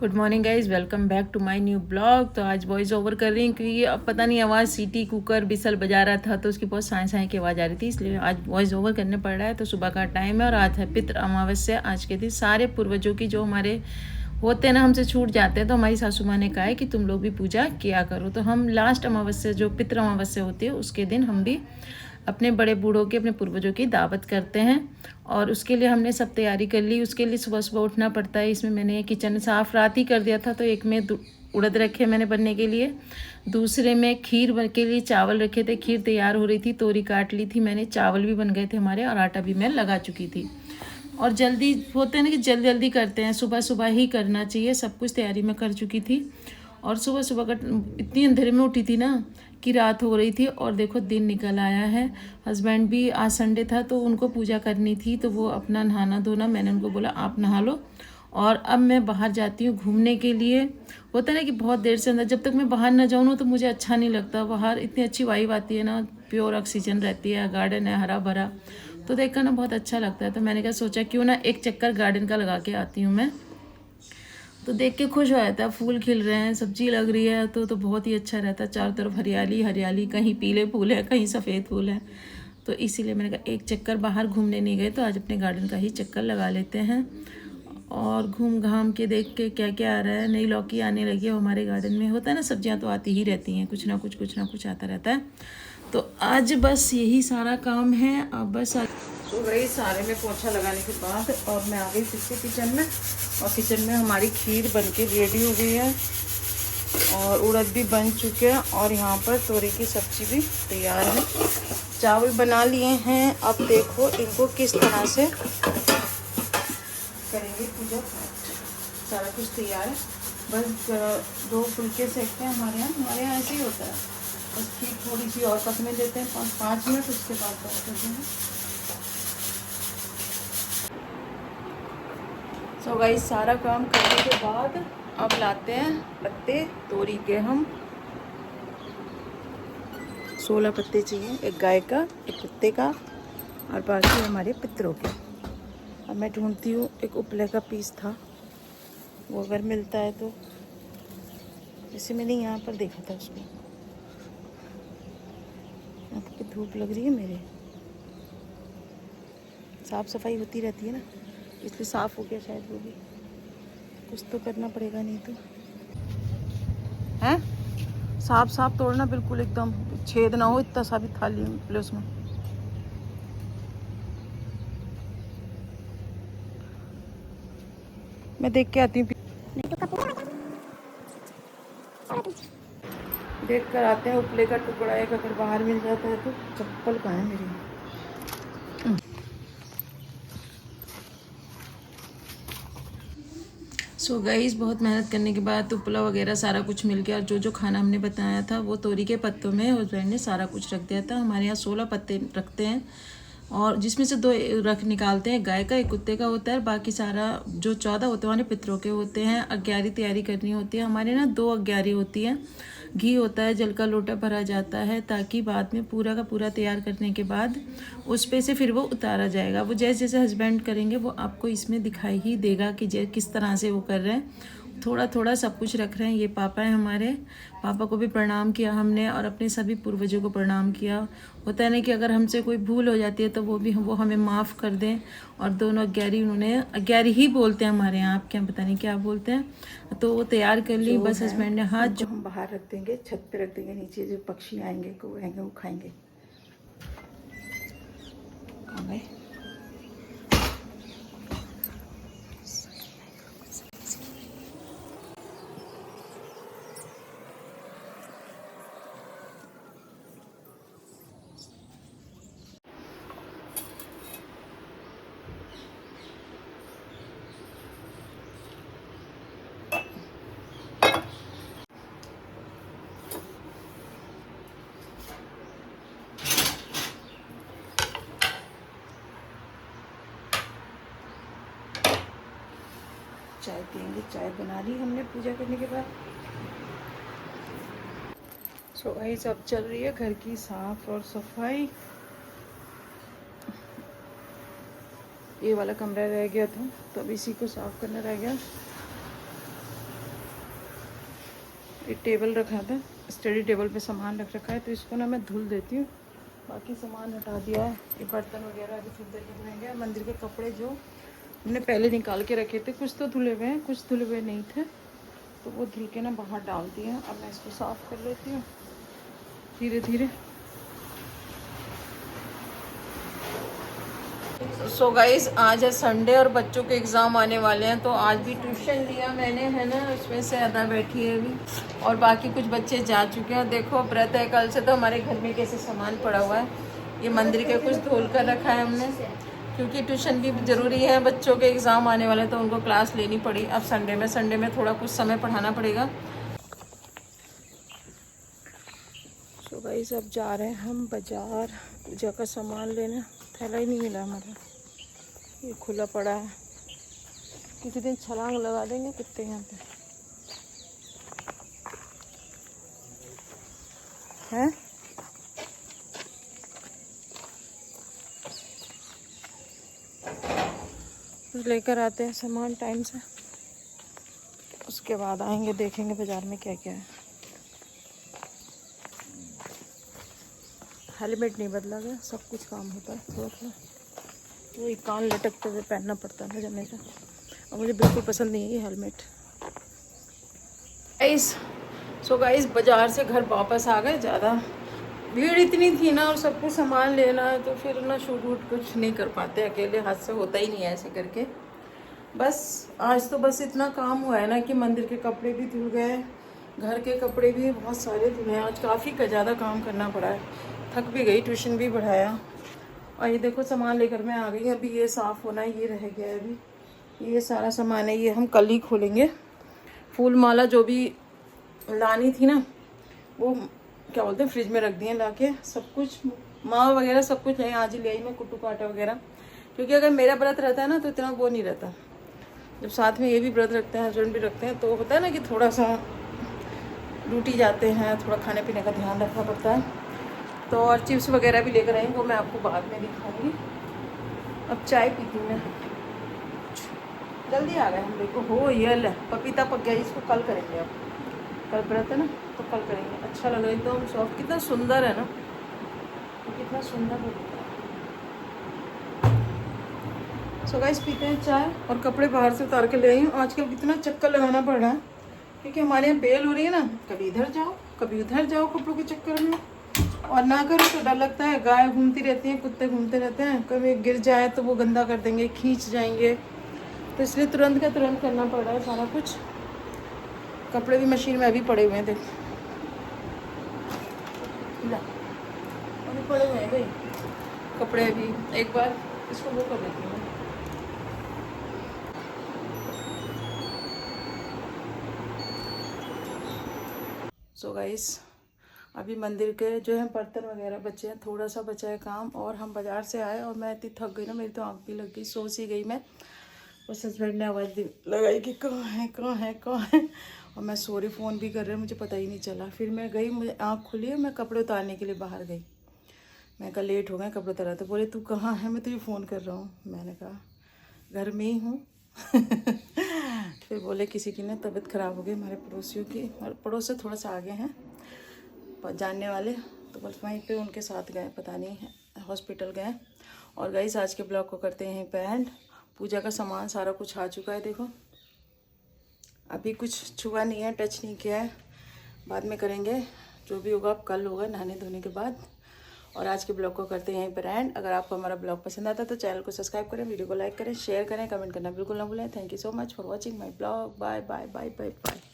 Good morning guys, welcome back to my new blog. तो आज voice over कर रही हूँ क्योंकि अब पता नहीं आवाज़ सीटी कुकर बिसल बजा रहा था तो उसकी बहुत साए साए की आवाज़ आ रही थी, इसलिए आज वॉइस ओवर करने पड़ रहा है। तो सुबह का टाइम है और आज है पितृ अमावस्या। आज के दिन सारे पूर्वजों की जो हमारे होते हैं ना, हमसे छूट जाते हैं, तो हमारी सासू माँ ने कहा है कि तुम लोग भी पूजा किया करो। तो हम लास्ट अमावस्या जो पितृ अमावस्या होती है उसके दिन हम भी अपने बड़े बूढ़ों की, अपने पूर्वजों की दावत करते हैं। और उसके लिए हमने सब तैयारी कर ली। उसके लिए सुबह सुबह उठना पड़ता है। इसमें मैंने किचन साफ़ रात ही कर दिया था, तो एक में उड़द रखे मैंने बनने के लिए, दूसरे में खीर बन के लिए चावल रखे थे। खीर तैयार हो रही थी, तोरी काट ली थी मैंने, चावल भी बन गए थे हमारे और आटा भी मैं लगा चुकी थी। और जल्दी होते हैं ना कि जल्दी जल्दी करते हैं, सुबह सुबह ही करना चाहिए। सब कुछ तैयारी मैं कर चुकी थी और सुबह सुबह का इतनी अंधेरे में उठी थी ना कि रात हो रही थी और देखो दिन निकल आया है। हस्बैंड भी, आज संडे था तो उनको पूजा करनी थी, तो वो अपना नहाना धोना, मैंने उनको बोला आप नहा लो। और अब मैं बाहर जाती हूँ घूमने के लिए। होता है ना कि बहुत देर से अंदर, जब तक मैं बाहर ना जाऊँ ना तो मुझे अच्छा नहीं लगता। बाहर इतनी अच्छी वाइब आती है ना, प्योर ऑक्सीजन रहती है, गार्डन है हरा भरा, तो देखकर ना बहुत अच्छा लगता है। तो मैंने क्या सोचा क्यों ना एक चक्कर गार्डन का लगा के आती हूँ मैं। तो देख के खुश हो जाता है, फूल खिल रहे हैं, सब्जी लग रही है तो बहुत ही अच्छा रहता है। चारों तरफ हरियाली हरियाली, कहीं पीले फूल है कहीं सफ़ेद फूल है। तो इसीलिए मैंने कहा एक चक्कर, बाहर घूमने नहीं गए तो आज अपने गार्डन का ही चक्कर लगा लेते हैं और घूम घाम के देख के क्या क्या आ रहा है। नई लौकी आने लगी है हमारे गार्डन में। होता है ना, सब्जियां तो आती ही रहती हैं, कुछ ना कुछ आता रहता है। तो आज बस यही सारा काम है। अब बस सो गई सारे में पोछा लगाने के बाद और मैं आ गई फिर से किचन में। और किचन में हमारी खीर बन के रेडी हो गई है और उड़द भी बन चुके हैं और यहाँ पर तोरी की सब्जी भी तैयार है। चावल बना लिए हैं। अब देखो इनको किस तरह से करेंगे पूजा पाठ। सारा कुछ तैयार है, बस 2 फुलके सेकते हैं। हमारे यहाँ ऐसे ही होता है। बस खीर थोड़ी सी और पकने देते हैं 5 मिनट, उसके बाद बंद करते हैं। सो गाइस, सारा काम करने के बाद अब लाते हैं पत्ते तोरी के। हम 16 पत्ते चाहिए, एक गाय का, एक कुत्ते का और बाकी हमारे पितरों के। अब मैं ढूंढती हूँ, एक उपले का पीस था, वो अगर मिलता है तो। जैसे मैंने यहाँ पर देखा था उसको। आपकी धूप लग रही है मेरे, साफ़ सफाई होती रहती है ना, इसलिए साफ़ हो गया शायद। वो भी कुछ तो करना पड़ेगा, नहीं तो हैं। साफ साफ तोड़ना, बिल्कुल एकदम छेद ना हो, इतना सा भी थाली निकले उसमें। मैं देख के आती हूँ, देख कर आते हैं। उपले का टुकड़ा एक अगर बाहर मिल जाता है तो। चप्पल कहाँ है मेरी। सो गाइस, बहुत मेहनत करने के बाद उपला वगैरह सारा कुछ मिल गया। और जो जो खाना हमने बताया था वो तोरी के पत्तों में हस्बैंड ने सारा कुछ रख दिया था। हमारे यहाँ 16 पत्ते रखते हैं और जिसमें से 2 रख निकालते हैं, गाय का, एक कुत्ते का होता है। बाकी सारा जो 14 होते हैं हमारे पितरों के होते हैं। अग्यारी तैयारी करनी होती है हमारे ना, 2 अग्यारी होती हैं। घी होता है, जल का लोटा भरा जाता है, ताकि बाद में पूरा का पूरा तैयार करने के बाद उस पे से फिर वो उतारा जाएगा। वो जैसे जैसे हस्बैंड करेंगे वो आपको इसमें दिखाई ही देगा कि किस तरह से वो कर रहे हैं। थोड़ा थोड़ा सब कुछ रख रहे हैं। ये पापा हैं हमारे, पापा को भी प्रणाम किया हमने और अपने सभी पूर्वजों को प्रणाम किया। होता है ना कि अगर हमसे कोई भूल हो जाती है तो वो हमें माफ़ कर दें। और दोनों अग्यारी, उन्होंने अग्यारी ही बोलते हैं हमारे यहाँ, आप क्या पता नहीं क्या बोलते हैं। तो वो तैयार कर ली। बस हस्बैंड ने हाथ जो हम बाहर रख देंगे, छत पे रख देंगे, नीचे जो पक्षी आएंगे वो खाएंगे। चाय पियेंगे। चाय बना ली हमने पूजा करने के बाद। सो वही सब चल रही है, घर की साफ और सफाई। ये वाला कमरा रह गया था तो अब इसी को साफ करना रह गया। एक टेबल रखा था, स्टडी टेबल पे सामान रख रखा है, तो इसको ना मैं धुल देती हूँ। बाकी सामान हटा दिया है, ये बर्तन वगैरह अभी थोड़ी देर में धुलेंगे। मंदिर के कपड़े जो हमने पहले निकाल के रखे थे, कुछ तो धुले हुए हैं, कुछ धुले हुए नहीं थे, तो वो धुल के ना बाहर डाल दिए हैं। अब मैं इसको साफ़ कर लेती हूँ धीरे धीरे। सो गाइस, आज है संडे और बच्चों के एग्ज़ाम आने वाले हैं, तो आज भी ट्यूशन लिया मैंने, है ना। उसमें से आधा बैठी है अभी, और बाकी कुछ बच्चे जा चुके हैं। देखो व्रत है कल से, तो हमारे घर में कैसे सामान पड़ा हुआ है। ये मंदिर के कुछ धोल कर रखा है हमने, क्योंकि ट्यूशन भी ज़रूरी है। बच्चों के एग्ज़ाम आने वाले, तो उनको क्लास लेनी पड़ी। अब संडे में थोड़ा कुछ समय पढ़ाना पड़ेगा। सो गाइस, अब जा रहे हैं हम बाज़ार पूजा का सामान लेने। थैला ही नहीं मिला हमारा, ये खुला पड़ा है। किसी दिन छलांग लगा देंगे कुत्ते यहाँ पे, हैं। कुछ लेकर आते हैं सामान टाइम से, उसके बाद आएंगे, देखेंगे बाज़ार में क्या क्या है। हेलमेट नहीं बदला गया, सब कुछ काम होता है थोड़ा थोड़ा, तो एक कान लटकते हुए पहनना पड़ता है हमेशा, और मुझे बिल्कुल पसंद नहीं है ये हेलमेट। सो गाइस, बाज़ार से घर वापस आ गए। ज़्यादा भीड़ इतनी थी ना, और सब कुछ सामान लेना है, तो फिर ना शूट वूट कुछ नहीं कर पाते, अकेले हाथ से होता ही नहीं है ऐसे करके। बस आज तो बस इतना काम हुआ है ना कि मंदिर के कपड़े भी धुल गए, घर के कपड़े भी बहुत सारे धुले। आज काफ़ी ज़्यादा काम करना पड़ा है, थक भी गई, ट्यूशन भी बढ़ाया। और ये देखो सामान लेकर मैं आ गई। अभी ये साफ़ होना है, ये रह गया है अभी। ये सारा सामान है, ये हम कल ही खोलेंगे। फूल माला जो भी लानी थी ना, वो क्या बोलते हैं, फ्रिज में रख दिए ला के। सब कुछ मावा वगैरह सब कुछ है, आज ही ले आई मैं, कुट्टू काटा वगैरह। क्योंकि अगर मेरा व्रत रहता है ना, तो इतना वो नहीं रहता। जब साथ में ये भी व्रत रखते हैं, हस्बैंड भी रखते हैं, तो होता है ना कि थोड़ा सा ड्यूटी जाते हैं, थोड़ा खाने पीने का ध्यान रखना पड़ता है। तो और चिप्स वगैरह भी लेकर आई, वो मैं आपको बाद में दिखाऊंगी। अब चाय पीती हूँ मैं। जल्दी आ गए हम, देखो हो ये ले पपीता पक गया, इसको कल करेंगे। अब कल व्रत है ना, तो कल करेंगे। अच्छा लग रहा है, एकदम सॉफ्ट, कितना सुंदर है ना, कितना सुंदर है। सो गाइस, पीते हैं चाय, और कपड़े बाहर से उतार के ले आई हूँ। आजकल कितना चक्कर लगाना पड़ रहा है, क्योंकि हमारे यहाँ बेल हो रही है ना, कभी इधर जाओ कभी उधर जाओ कपड़ों के चक्कर में। और ना करो तो डर लगता है, गाय घूमती रहती हैं, कुत्ते घूमते रहते हैं, कभी गिर जाए तो वो गंदा कर देंगे, खींच जाएंगे। तो इसलिए तुरंत का तुरंत करना पड़ रहा है सारा कुछ। कपड़े भी मशीन में अभी पड़े हुए हैं, देख अभी पड़े हुए हैं भाई कपड़े। अभी एक बार इसको वो कर देती हूँ। सो गाइस, अभी मंदिर के जो है बर्तन वगैरह बचे हैं, थोड़ा सा बचा है काम, और हम बाज़ार से आए, और मैं इतनी थक गई ना, मेरी तो आँख भी लग गई, सो सी गई मैं। उस हस्बैंड ने आवाज़ लगाई कि कहाँ है कहाँ है कहाँ है, और मैं सॉरी फ़ोन भी कर रहे, मुझे पता ही नहीं चला। फिर मैं गई, मुझे आँख खुली है, मैं कपड़े उतारने के लिए बाहर गई। मैं कहा लेट हो गए कपड़े उतारा, तो बोले तू कहाँ है, मैं तुझे फ़ोन कर रहा हूँ। मैंने कहा घर में ही हूँ। फिर बोले किसी की ना तबीयत ख़राब हो गई, हमारे पड़ोसियों की, और पड़ोस से थोड़ा सा आगे हैं जानने वाले, तो बस वहीं पे उनके साथ गए, पता नहीं हॉस्पिटल गए। और गाइस, आज के ब्लॉग को करते हैं यहीं पे एंड। पूजा का सामान सारा कुछ आ चुका है, देखो अभी कुछ छुआ नहीं है, टच नहीं किया है, बाद में करेंगे। जो भी होगा अब कल होगा, नहाने धोने के बाद। और आज के ब्लॉग को करते हैं यहीं पर एंड। अगर आपको हमारा ब्लॉग पसंद आता है तो चैनल को सब्सक्राइब करें, वीडियो को लाइक करें, शेयर करें, कमेंट करना बिल्कुल ना भूलें। Thank you so much for watching my blog. Bye bye bye bye bye.